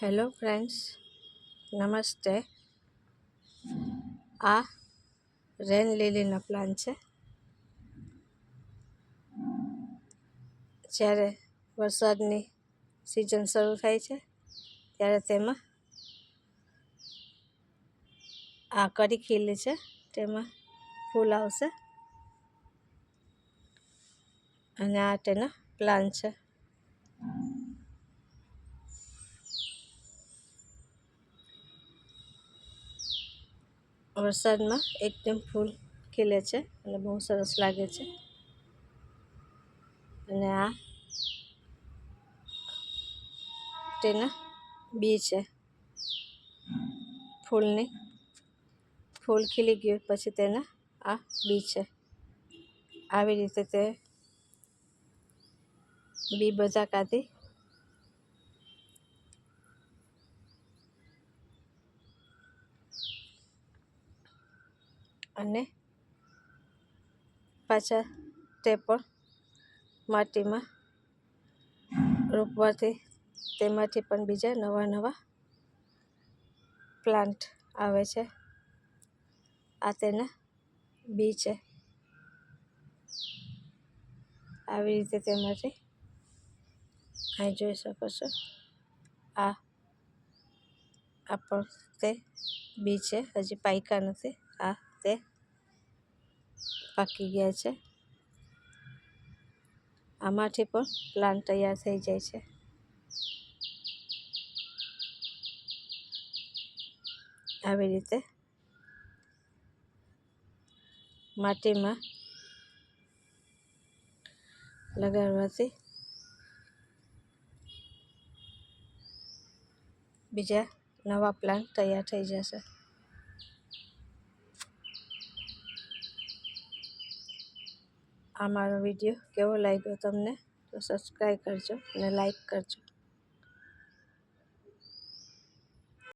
Hello friends, નમસ્તે. આ રેન લીલીના plant છે. જ્યારે વરસાદની સિઝન શરૂ થાય છે ત્યારે તેમાં આ કળી ખીલે છે, તેમાં ફૂલ આવશે અને આ તેના પ્લાન્ટ છે. વરસાદમાં એકદમ ફૂલ ખીલે છે અને બહુ સરસ લાગે છે. અને આ તેના બી છે. ફૂલ ખીલી ગયું પછી તેના આ બી છે. આવી રીતે તે બી બધા કાઢી અને પાછા તે પણ માટીમાં રોપવાથી તેમાંથી પણ બીજા નવા પ્લાન્ટ આવે છે. આ તેના બી છે. આવી રીતે તેમાંથી અહીં જોઈ શકો છો. આ પણ તે બી છે, હજી પાક્યા નથી. આ તે પાકી ગયા છે. આમાંથી પણ પ્લાન્ટ તૈયાર થઈ જાય છે. આવી રીતે માટીમાં લગાડવાથી બીજા નવા પ્લાન્ટ તૈયાર થઈ જશે. આ મારો વિડીયો કેવો લાગ્યો તમને તો સબસ્ક્રાઈબ કરજો અને લાઈક કરજો.